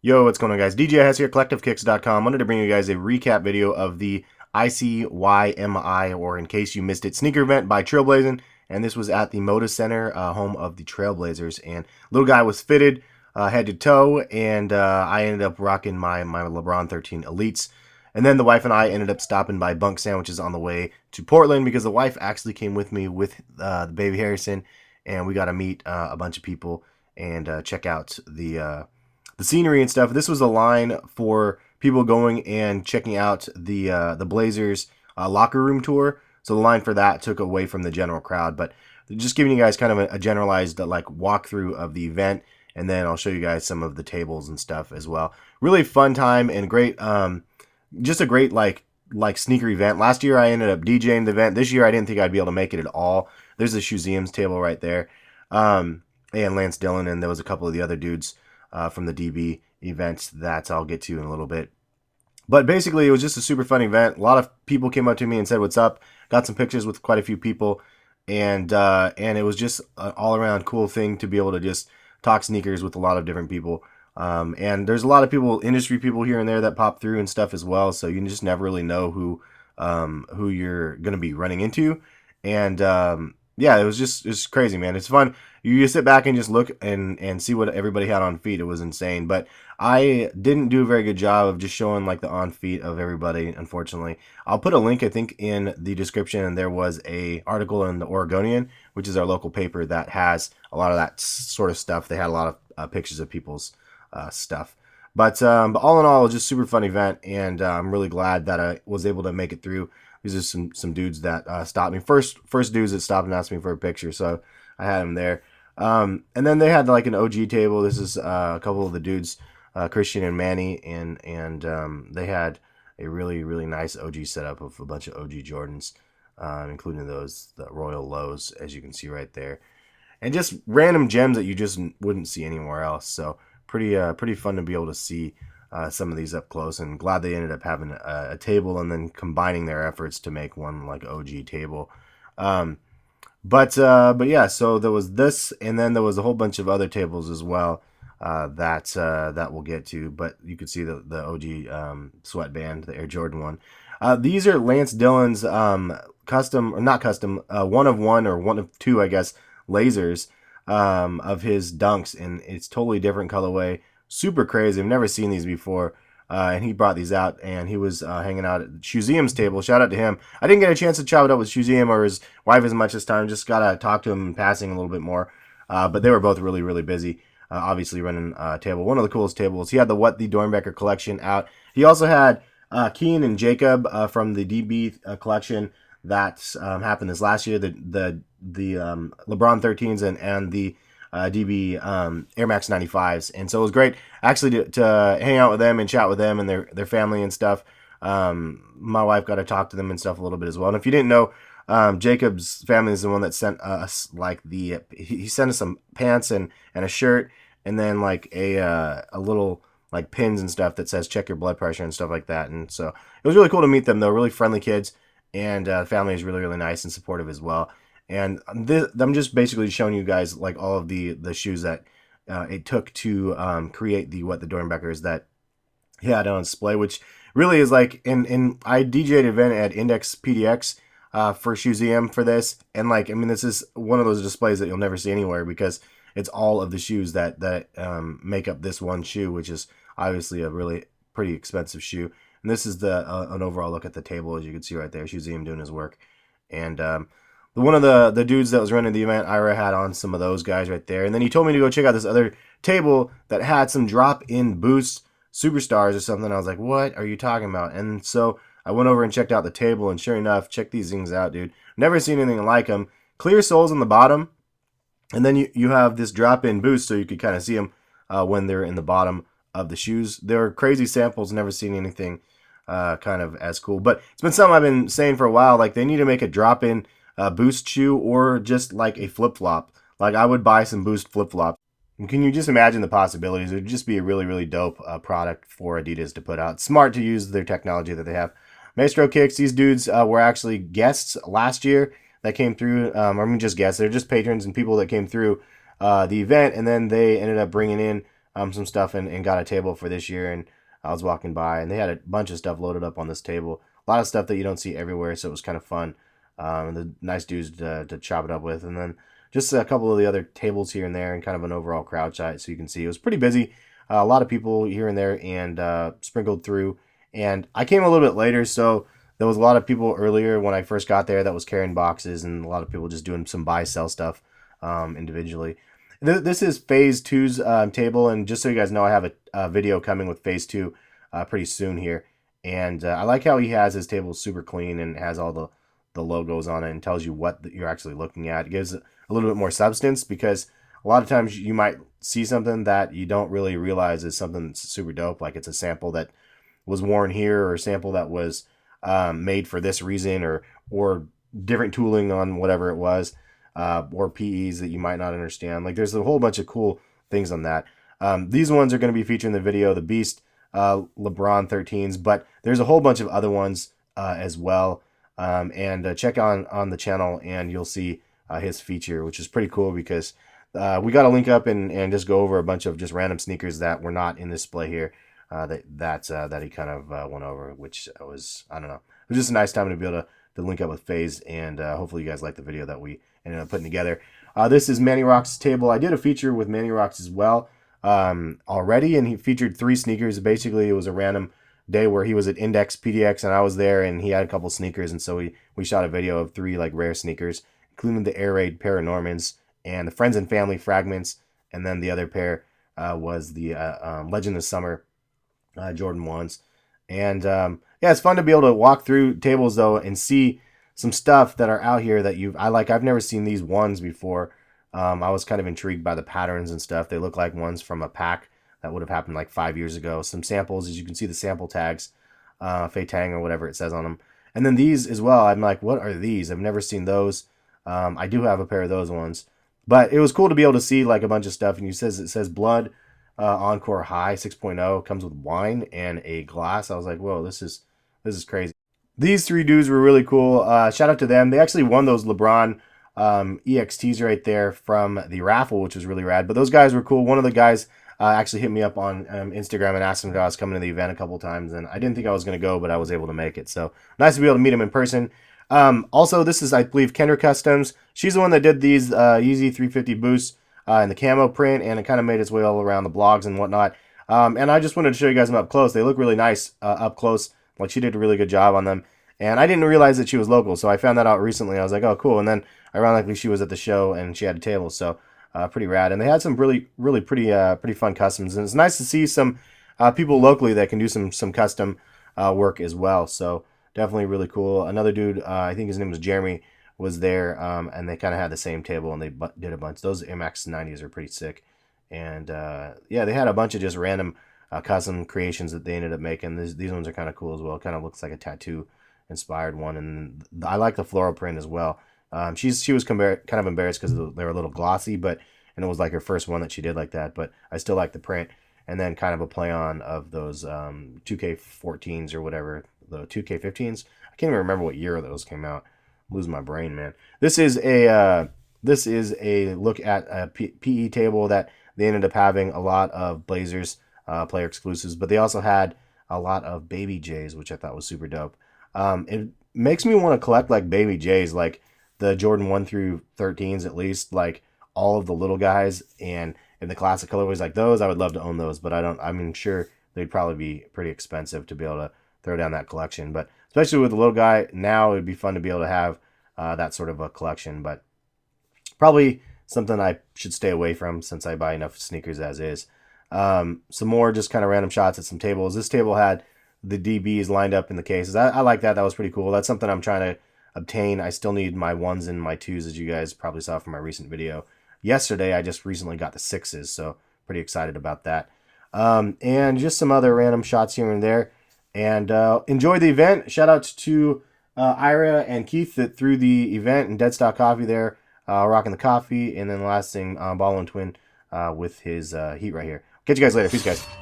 Yo, what's going on, guys? DJ Hess here, CollectiveKicks.com. Wanted to bring you guys a recap video of the ICYMI, or in case you missed it, sneaker event by Trailblazing. And this was at the Moda Center, home of the Trailblazers. And little guy was fitted head to toe, and I ended up rocking my LeBron 13 Elites. And then the wife and I ended up stopping by Bunk Sandwiches on the way to Portland because the wife actually came with me with the baby Harrison, and we got to meet a bunch of people and check out the scenery and stuff. This was a line for people going and checking out the Blazers locker room tour. So the line for that took away from the general crowd, but just giving you guys kind of a generalized like walkthrough of the event, and then I'll show you guys some of the tables and stuff as well. Really fun time and great, just a great like sneaker event. Last year I ended up DJing the event. This year I didn't think I'd be able to make it at all. There's the Museums table right there, and Lance Dillon, and there was a couple of the other dudes from the DB events that I'll get to in a little bit. But basically, it was just a super fun event. A lot of people came up to me and said, "What's up?" Got some pictures with quite a few people, and it was just an all-around cool thing to be able to just talk sneakers with a lot of different people. And there's a lot of people, industry people here and there that pop through and stuff as well. So you just never really know who you're gonna be running into. And yeah, it's crazy, man. It's fun. You just sit back and just look and see what everybody had on feet. It was insane. But I didn't do a very good job of just showing like the on feet of everybody, unfortunately. I'll put a link, I think, in the description, and there was a article in the Oregonian, which is our local paper, that has a lot of that sort of stuff. They had a lot of pictures of people's stuff. But all in all, it was just a super fun event, and I'm really glad that I was able to make it through. These are some dudes that stopped me. First dudes that stopped and asked me for a picture, so I had them there. And then they had like an OG table. This is a couple of the dudes, Christian and Manny, and they had a really nice OG setup of a bunch of OG Jordans, including the Royal Lows, as you can see right there, and just random gems that you just wouldn't see anywhere else. So pretty fun to be able to see some of these up close, and glad they ended up having a table and then combining their efforts to make one like OG table. But yeah, so there was this, and then there was a whole bunch of other tables as well that we'll get to. But you could see the OG sweatband, the Air Jordan one. These are Lance Dillon's custom, or not custom, one of one or one of two, I guess, lasers of his dunks, and it's totally different colorway. Super crazy. I've never seen these before. And he brought these out, and he was hanging out at Museum's table. Shout out to him. I didn't get a chance to chat it up with Museum or his wife as much this time. Just got to talk to him in passing a little bit more. But they were both really busy, obviously running a table. One of the coolest tables. He had the What the Dornbecker collection out. He also had Keen and Jacob from the DB collection that happened this last year. The LeBron 13s and the DB Air Max 95s, and so it was great actually to hang out with them and chat with them and their family and stuff. My wife got to talk to them and stuff a little bit as well. And if you didn't know, Jacob's family is the one that sent us like he sent us some pants and a shirt, and then like a little like pins and stuff that says check your blood pressure and stuff like that. And so it was really cool to meet them. They're really friendly kids, and the family is really nice and supportive as well. And I'm just basically showing you guys like all of the shoes that it took to create the What the Dornbeckers that he had on display, which really is like, and I DJ'd an event at Index PDX for Museum for this, and like, I mean, this is one of those displays that you'll never see anywhere because it's all of the shoes that make up this one shoe, which is obviously a really pretty expensive shoe. And this is an overall look at the table, as you can see right there. Museum doing his work, and one of the dudes that was running the event, Ira, had on some of those guys right there. And then he told me to go check out this other table that had some drop-in Boost Superstars or something. I was like, what are you talking about? And so I went over and checked out the table, and sure enough, check these things out, dude. Never seen anything like them. Clear soles on the bottom, and then you have this drop-in Boost, so you could kind of see them when they're in the bottom of the shoes. They're crazy samples. Never seen anything kind of as cool. But it's been something I've been saying for a while. Like, they need to make a drop-in Boost shoe, or just like a flip-flop. Like, I would buy some Boost flip-flops. Can you just imagine the possibilities? It would just be a really dope product for Adidas to put out. Smart to use their technology that they have. Maestro Kicks, these dudes were actually guests last year that came through. I mean, just guests. They're just patrons and people that came through the event, and then they ended up bringing in some stuff and got a table for this year, and I was walking by and they had a bunch of stuff loaded up on this table. A lot of stuff that you don't see everywhere, so it was kind of fun. The nice dudes to chop it up with, and then just a couple of the other tables here and there, and kind of an overall crowd shot, so you can see it was pretty busy. A lot of people here and there, and sprinkled through. And I came a little bit later, so there was a lot of people earlier when I first got there that was carrying boxes, and a lot of people just doing some buy-sell stuff individually. This is Phase 2's table, and just so you guys know, I have a video coming with Phase 2 pretty soon here. And I like how he has his table super clean and has all the logos on it and tells you what you're actually looking at. It gives a little bit more substance, because a lot of times you might see something that you don't really realize is something that's super dope, like it's a sample that was worn here, or a sample that was made for this reason, or different tooling on whatever it was, or PEs that you might not understand. Like, there's a whole bunch of cool things on that. These ones are going to be featured in the video, the Beast Lebron 13s, but there's a whole bunch of other ones as well. And check on the channel and you'll see his feature, which is pretty cool, because we got to link up and just go over a bunch of just random sneakers that were not in display here, that he kind of went over, which was, I don't know, it was just a nice time to be able to link up with FaZe, and hopefully you guys like the video that we ended up putting together. This is Manny Rock's table. I did a feature with Manny Rocks as well already, and he featured 3 sneakers. Basically, it was a random day where he was at Index PDX and I was there, and he had a couple sneakers, and so we shot a video of 3 like rare sneakers, including the Air Raid Paranormans and the Friends and Family Fragments, and then the other pair was the Legend of Summer Jordan 1s. And yeah, it's fun to be able to walk through tables though and see some stuff that are out here that I've never seen these ones before. I was kind of intrigued by the patterns and stuff. They look like ones from a pack that would have happened like 5 years ago. Some samples, as you can see the sample tags, Fei Tang or whatever it says on them. And then these as well, I'm like, what are these? I've never seen those. I do have a pair of those ones. But it was cool to be able to see like a bunch of stuff. And it says Blood Encore High 6.0, comes with wine and a glass. I was like, whoa, this is crazy. These 3 dudes were really cool. Shout out to them. They actually won those LeBron EXTs right there from the raffle, which was really rad. But those guys were cool. One of the guys actually hit me up on Instagram and asked him if I was coming to the event a couple times, and I didn't think I was going to go, but I was able to make it. So nice to be able to meet him in person. Also, this is, I believe, Kendra Customs. She's the one that did these Yeezy 350 boosts in the camo print, and it kind of made its way all around the blogs and whatnot. And I just wanted to show you guys them up close. They look really nice up close. Like, she did a really good job on them. And I didn't realize that she was local, so I found that out recently. I was like, oh, cool. And then, ironically, she was at the show, and she had a table, so pretty rad. And they had some really pretty fun customs. And it's nice to see some people locally that can do some custom work as well. So definitely really cool. Another dude, I think his name was Jeremy, was there, and they kind of had the same table, and they did a bunch. Those MX 90s are pretty sick. And yeah, they had a bunch of just random custom creations that they ended up making. These ones are kind of cool as well. It kind of looks like a tattoo inspired one, and I like the floral print as well. She was kind of embarrassed because they were a little glossy, and it was like her first one that she did like that, but I still like the print. And then kind of a play on of those 2K14s or whatever, the 2K15s. I can't even remember what year those came out. I'm losing my brain, man. This is a look at a PE table that they ended up having a lot of Blazers player exclusives, but they also had a lot of Baby J's, which I thought was super dope. It makes me want to collect like Baby J's, like the Jordan 1 through 13s at least, like all of the little guys, and in the classic colorways like those. I would love to own those, but I'm sure they'd probably be pretty expensive to be able to throw down that collection. But especially with the little guy, now it'd be fun to be able to have that sort of a collection, but probably something I should stay away from since I buy enough sneakers as is. Some more just kind of random shots at some tables. This table had the DBs lined up in the cases. I like that. That was pretty cool. That's something I'm trying to obtain. I still need my 1s and my 2s, as you guys probably saw from my recent video. Yesterday, I just recently got the 6s, so pretty excited about that. And just some other random shots here and there. And enjoy the event. Shout out to Ira and Keith that threw the event, and Deadstock Coffee there, rocking the coffee. And then the last thing, Ball and Twin with his heat right here. Catch you guys later. Peace, guys.